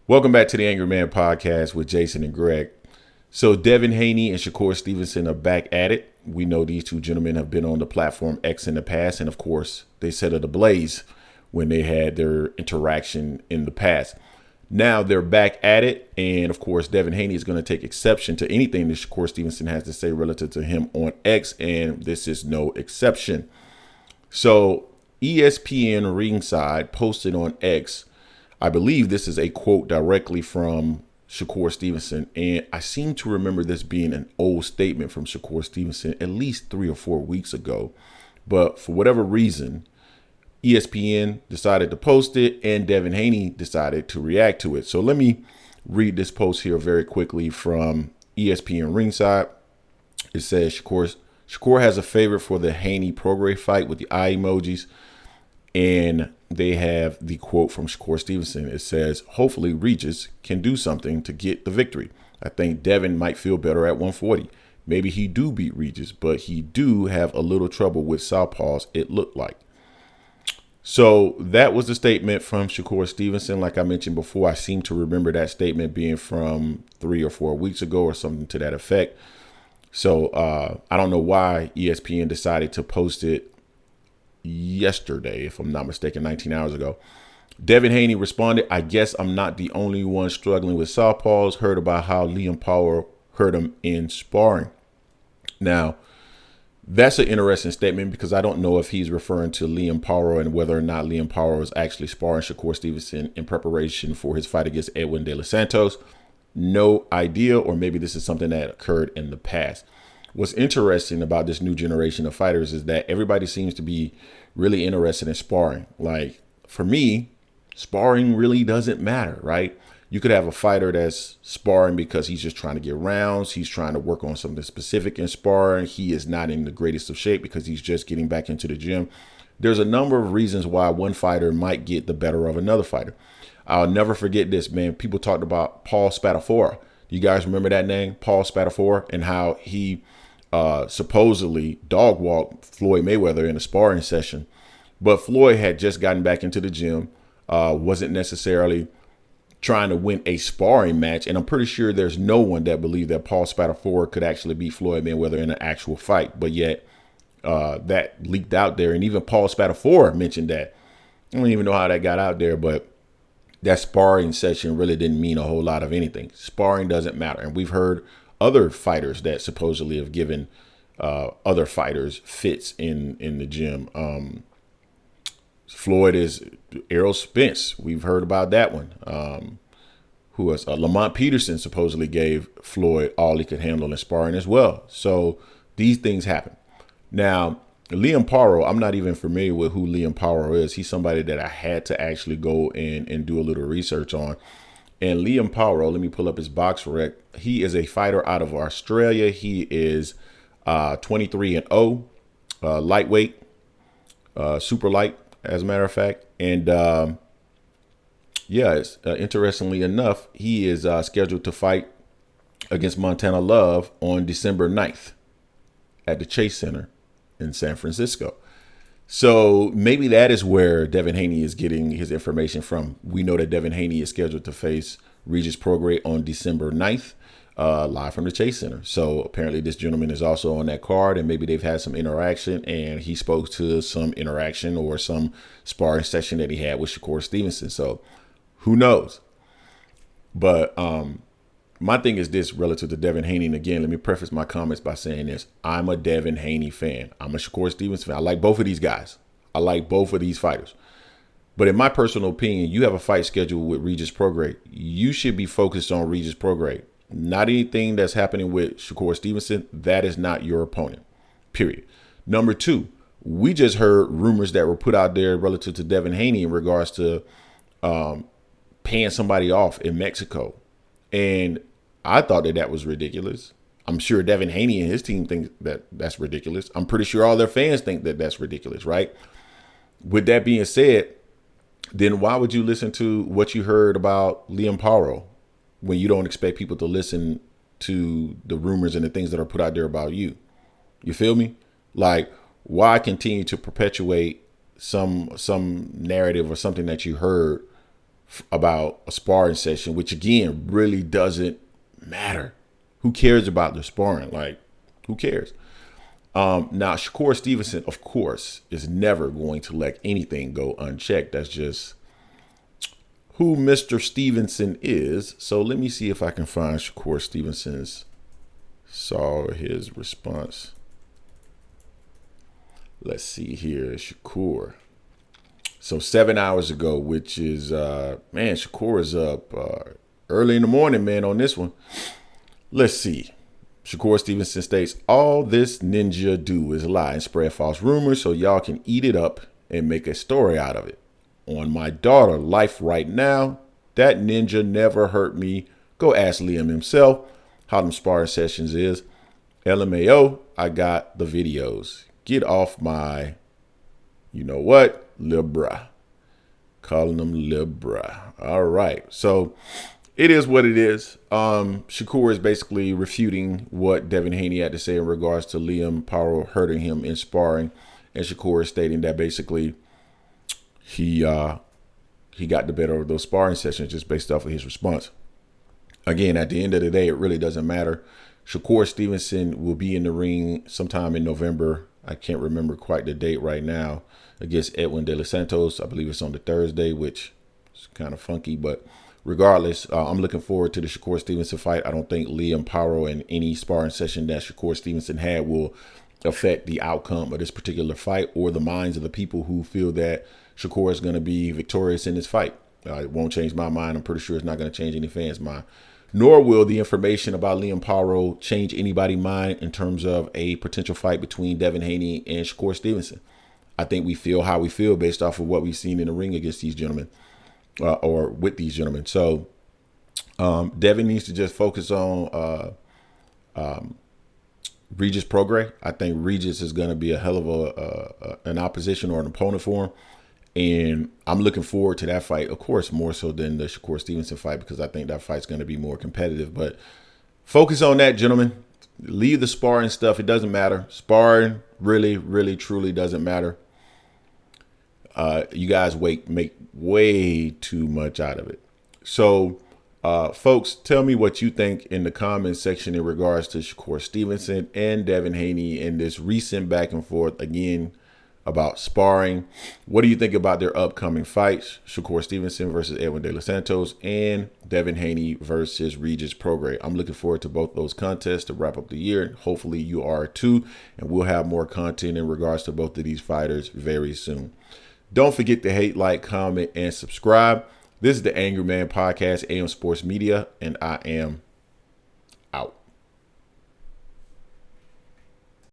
Welcome back to the Angry Man Podcast with Jason and Greg. So Devin Haney and Shakur Stevenson are back at it. We know these two gentlemen have been on the platform X in the past, and of course, they set it ablaze when they had their interaction in the past. Now they're back at it, and of course, Devin Haney is going to take exception to anything that Shakur Stevenson has to say relative to him on X, and this is no exception. So ESPN Ringside posted on X, I believe this is a quote directly from Shakur Stevenson, and I seem to remember this being an old statement from Shakur Stevenson at least 3 or 4 weeks ago. But for whatever reason, ESPN decided to post it, and Devin Haney decided to react to it. So let me read this post here very quickly from ESPN Ringside. It says, Shakur has a favorite for the Haney Prograis fight with the eye emojis. And they have the quote from Shakur Stevenson. It says, hopefully Regis can do something to get the victory. I think Devin might feel better at 140. Maybe he do beat Regis, but he do have a little trouble with southpaws, it looked like. So that was the statement from Shakur Stevenson. Like I mentioned before, I seem to remember that statement being from 3 or 4 weeks ago or something to that effect. So I don't know why ESPN decided to post it yesterday, if I'm not mistaken, 19 hours ago. Devin Haney responded, I guess I'm not the only one struggling with southpaws. Heard about how Liam Paro hurt him in sparring. Now, that's an interesting statement because I don't know if he's referring to Liam Paro and whether or not Liam Paro is actually sparring Shakur Stevenson in preparation for his fight against Edwin De Los Santos. No idea, or maybe this is something that occurred in the past. What's interesting about this new generation of fighters is that everybody seems to be really interested in sparring. Like for me, sparring really doesn't matter, right? You could have a fighter that's sparring because he's just trying to get rounds. He's trying to work on something specific in sparring. He is not in the greatest of shape because he's just getting back into the gym. There's a number of reasons why one fighter might get the better of another fighter. I'll never forget this, man. People talked about Paul Spadafora. You guys remember that name, Paul Spadafora, and how he supposedly dog walked Floyd Mayweather in a sparring session. But Floyd had just gotten back into the gym, wasn't necessarily trying to win a sparring match. And I'm pretty sure there's no one that believed that Paul Spadafora could actually beat Floyd Mayweather in an actual fight. But yet that leaked out there. And even Paul Spadafora mentioned that. I don't even know how that got out there, but that sparring session really didn't mean a whole lot of anything. Sparring doesn't matter. And we've heard other fighters that supposedly have given other fighters fits in the gym. Floyd is Errol Spence. We've heard about that one. Who was Lamont Peterson supposedly gave Floyd all he could handle in sparring as well. So these things happen. Now, Liam Paro, I'm not even familiar with who Liam Paro is. He's somebody that I had to actually go and do a little research on. And Liam Paro, let me pull up his box rec. He is a fighter out of Australia. He is 23-0, lightweight, super light, as a matter of fact. And interestingly enough, he is scheduled to fight against Montana Love on December 9th at the Chase Center in San Francisco. So maybe that is where Devin Haney is getting his information from. We know that Devin Haney is scheduled to face Regis Prograis on December 9th, live from the Chase Center. So apparently this gentleman is also on that card, and maybe they've had some interaction, and he spoke to some interaction or some sparring session that he had with Shakur Stevenson. So who knows? But my thing is this relative to Devin Haney. And again, let me preface my comments by saying this. I'm a Devin Haney fan. I'm a Shakur Stevenson fan. I like both of these guys. I like both of these fighters. But in my personal opinion, you have a fight scheduled with Regis Prograis. You should be focused on Regis Prograis. Not anything that's happening with Shakur Stevenson. That is not your opponent, period. Number two, we just heard rumors that were put out there relative to Devin Haney in regards to paying somebody off in Mexico. And I thought that was ridiculous. I'm sure Devin Haney and his team think that that's ridiculous. I'm pretty sure all their fans think that that's ridiculous, right? With that being said, then why would you listen to what you heard about Liam Paro when you don't expect people to listen to the rumors and the things that are put out there about you? You feel me? Like, why continue to perpetuate some narrative or something that you heard about a sparring session, which again really doesn't matter. Who cares about the sparring? Like, who cares? Now, Shakur Stevenson, of course, is never going to let anything go unchecked. That's just who Mr. Stevenson is. So let me see if I can find Shakur Stevenson's, saw his response. Let's see here, Shakur. So 7 hours ago, which is, man, Shakur is up early in the morning, man, on this one. Let's see. Shakur Stevenson states, all this ninja do is lie and spread false rumors so y'all can eat it up and make a story out of it. On my daughter life right now, that ninja never hurt me. Go ask Liam himself how them sparring sessions is. LMAO, I got the videos. Get off my, you know what, lil bruh. Calling him lil bruh. All right. So it is what it is. Shakur is basically refuting what Devin Haney had to say in regards to Liam Paro hurting him in sparring. And Shakur is stating that basically he got the better of those sparring sessions just based off of his response. Again, at the end of the day, it really doesn't matter. Shakur Stevenson will be in the ring sometime in November. I can't remember quite the date right now, against Edwin De Los Santos. I believe it's on the Thursday, which is kind of funky. But regardless, I'm looking forward to the Shakur Stevenson fight. I don't think Liam Paro and any sparring session that Shakur Stevenson had will affect the outcome of this particular fight or the minds of the people who feel that Shakur is going to be victorious in this fight. It won't change my mind. I'm pretty sure it's not going to change any fans' mind. Nor will the information about Liam Paro change anybody's mind in terms of a potential fight between Devin Haney and Shakur Stevenson. I think we feel how we feel based off of what we've seen in the ring against these gentlemen or with these gentlemen. So Devin needs to just focus on Regis Prograis. I think Regis is going to be a hell of an opposition or an opponent for him. And I'm looking forward to that fight, of course, more so than the Shakur Stevenson fight, because I think that fight's going to be more competitive. But focus on that, gentlemen. Leave the sparring stuff. It doesn't matter. Sparring really, really, truly doesn't matter. You guys make way too much out of it. So, folks, tell me what you think in the comments section in regards to Shakur Stevenson and Devin Haney in this recent back and forth again about sparring. What do you think about their upcoming fights? Shakur Stevenson versus Edwin De Los Santos and Devin Haney versus Regis Prograis. I'm looking forward to both those contests to wrap up the year. Hopefully you are too. And we'll have more content in regards to both of these fighters very soon. Don't forget to hate, like, comment, and subscribe. This is the Angry Man Podcast, AM Sports Media, and I am out.